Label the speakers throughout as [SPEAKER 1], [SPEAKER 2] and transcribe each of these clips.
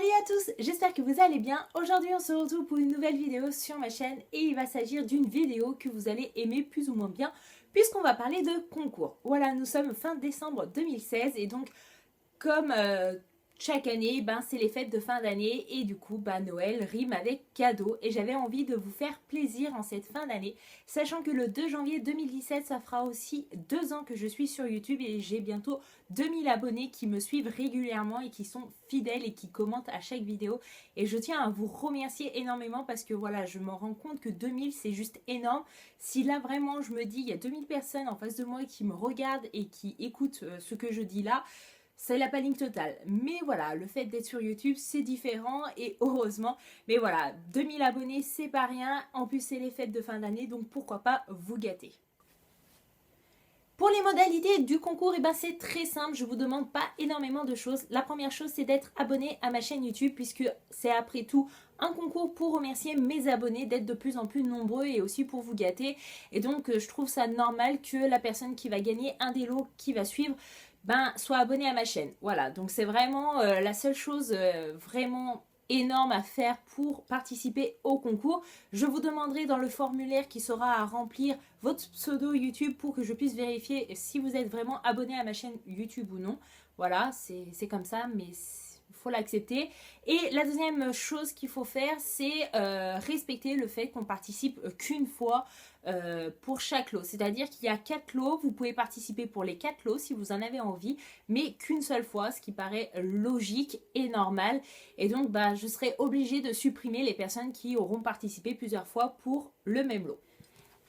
[SPEAKER 1] Salut à tous, j'espère que vous allez bien. Aujourd'hui on se retrouve pour une nouvelle vidéo sur ma chaîne et il va s'agir d'une vidéo que vous allez aimer plus ou moins bien puisqu'on va parler de concours. Voilà, nous sommes fin décembre 2016 et donc comme chaque année, c'est les fêtes de fin d'année et du coup, Noël rime avec cadeau et j'avais envie de vous faire plaisir en cette fin d'année, sachant que le 2 janvier 2017, ça fera aussi 2 ans que je suis sur YouTube et j'ai bientôt 2000 abonnés qui me suivent régulièrement et qui sont fidèles et qui commentent à chaque vidéo et je tiens à vous remercier énormément parce que voilà, je me rends compte que 2000 c'est juste énorme. Si là vraiment je me dis, il y a 2000 personnes en face de moi qui me regardent et qui écoutent ce que je dis là, c'est la panique totale. Mais voilà, le fait d'être sur YouTube, c'est différent et heureusement. Mais voilà, 2000 abonnés, c'est pas rien. En plus, c'est les fêtes de fin d'année, donc pourquoi pas vous gâter. Pour les modalités du concours, c'est très simple, je vous demande pas énormément de choses. La première chose, c'est d'être abonné à ma chaîne YouTube puisque c'est après tout un concours pour remercier mes abonnés d'être de plus en plus nombreux et aussi pour vous gâter. Et donc, je trouve ça normal que la personne qui va gagner un des lots qui va suivre soit abonné à ma chaîne. Voilà, donc c'est vraiment la seule chose vraiment énorme à faire pour participer au concours. Je vous demanderai dans le formulaire qui sera à remplir votre pseudo YouTube pour que je puisse vérifier si vous êtes vraiment abonné à ma chaîne YouTube ou non. Voilà, c'est comme ça, mais il faut l'accepter. Et la deuxième chose qu'il faut faire, c'est respecter le fait qu'on participe qu'une fois pour chaque lot. C'est-à-dire qu'il y a 4 lots, vous pouvez participer pour les 4 lots si vous en avez envie, mais qu'une seule fois, ce qui paraît logique et normal. Et donc, je serai obligée de supprimer les personnes qui auront participé plusieurs fois pour le même lot.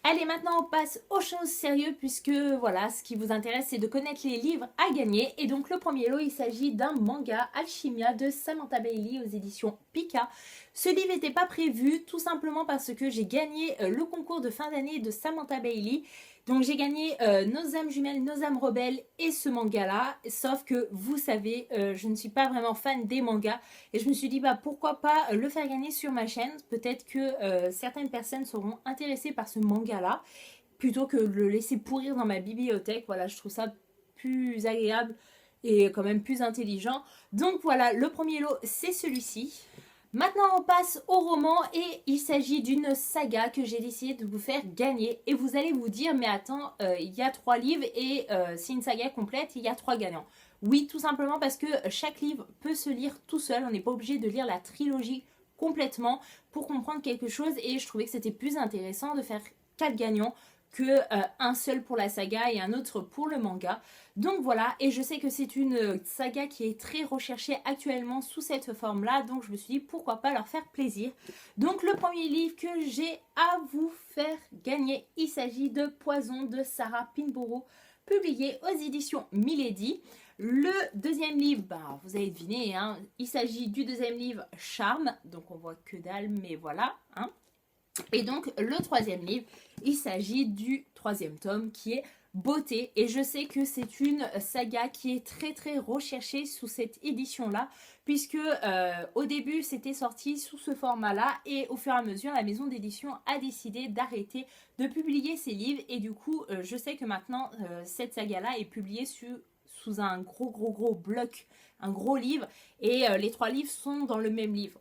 [SPEAKER 1] Allez, maintenant on passe aux choses sérieuses puisque voilà, ce qui vous intéresse c'est de connaître les livres à gagner. Et donc le premier lot, il s'agit d'un manga Alchimia de Samantha Bailey aux éditions Pika. Ce livre n'était pas prévu tout simplement parce que j'ai gagné le concours de fin d'année de Samantha Bailey. Donc j'ai gagné Nos âmes jumelles, Nos âmes rebelles et ce manga-là. Sauf que vous savez, je ne suis pas vraiment fan des mangas. Et je me suis dit, pourquoi pas le faire gagner sur ma chaîne. Peut-être que certaines personnes seront intéressées par ce manga-là. Plutôt que de le laisser pourrir dans ma bibliothèque. Voilà, je trouve ça plus agréable et quand même plus intelligent. Donc voilà, le premier lot, c'est celui-ci. Maintenant, on passe au roman et il s'agit d'une saga que j'ai décidé de vous faire gagner. Et vous allez vous dire, mais attends, il y a 3 livres et c'est une saga complète, il y a 3 gagnants. Oui, tout simplement parce que chaque livre peut se lire tout seul. On n'est pas obligé de lire la trilogie complètement pour comprendre quelque chose. Et je trouvais que c'était plus intéressant de faire 4 gagnants que un seul pour la saga et un autre pour le manga. Donc voilà, et je sais que c'est une saga qui est très recherchée actuellement sous cette forme-là, donc je me suis dit pourquoi pas leur faire plaisir. Donc le premier livre que j'ai à vous faire gagner, il s'agit de Poison de Sarah Pinborough, publié aux éditions Milady. Le deuxième livre, vous avez deviné, il s'agit du deuxième livre Charme, donc on voit que dalle, mais voilà, Et donc le troisième livre, il s'agit du troisième tome qui est Beauté. Et je sais que c'est une saga qui est très très recherchée sous cette édition-là, puisque au début c'était sorti sous ce format-là et au fur et à mesure la maison d'édition a décidé d'arrêter de publier ses livres. Et du coup je sais que maintenant cette saga-là est publiée sous un gros bloc, un gros livre. Et les 3 livres sont dans le même livre.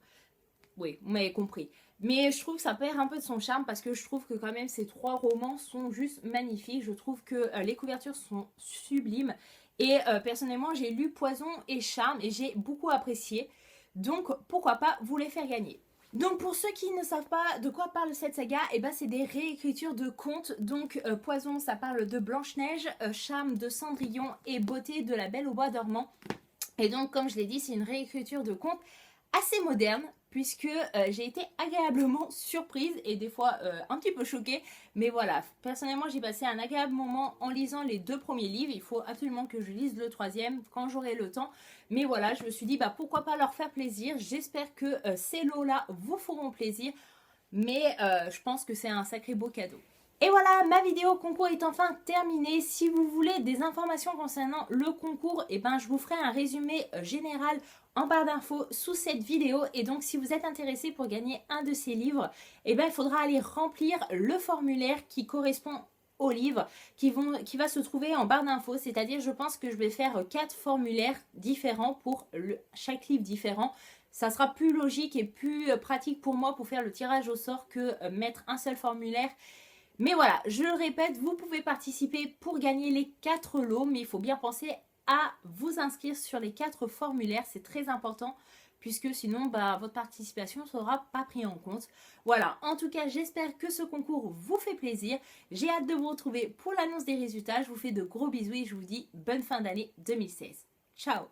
[SPEAKER 1] Oui, vous m'avez compris. Mais je trouve que ça perd un peu de son charme parce que je trouve que quand même ces 3 romans sont juste magnifiques. Je trouve que les couvertures sont sublimes. Et personnellement, j'ai lu Poison et Charme et j'ai beaucoup apprécié. Donc pourquoi pas vous les faire gagner. Donc pour ceux qui ne savent pas de quoi parle cette saga, c'est des réécritures de contes. Donc Poison, ça parle de Blanche-Neige, Charme de Cendrillon et Beauté de la Belle au Bois dormant. Et donc comme je l'ai dit, c'est une réécriture de contes assez moderne, puisque j'ai été agréablement surprise et des fois un petit peu choquée. Mais voilà, personnellement j'ai passé un agréable moment en lisant les 2 premiers livres. Il faut absolument que je lise le 3e quand j'aurai le temps. Mais voilà, je me suis dit pourquoi pas leur faire plaisir. J'espère que ces lots-là vous feront plaisir. Mais je pense que c'est un sacré beau cadeau. Et voilà, ma vidéo concours est enfin terminée. Si vous voulez des informations concernant le concours, je vous ferai un résumé général en barre d'infos sous cette vidéo. Et donc si vous êtes intéressé pour gagner un de ces livres, il faudra aller remplir le formulaire qui correspond au livre qui va se trouver en barre d'infos. C'est-à-dire, je pense que je vais faire 4 formulaires différents pour chaque livre différent. ça sera plus logique et plus pratique pour moi pour faire le tirage au sort que mettre un seul formulaire. Mais voilà, je le répète, vous pouvez participer pour gagner les 4 lots, mais il faut bien penser à vous inscrire sur les 4 formulaires, c'est très important puisque sinon votre participation ne sera pas prise en compte. Voilà, en tout cas j'espère que ce concours vous fait plaisir, j'ai hâte de vous retrouver pour l'annonce des résultats, je vous fais de gros bisous et je vous dis bonne fin d'année 2016. Ciao.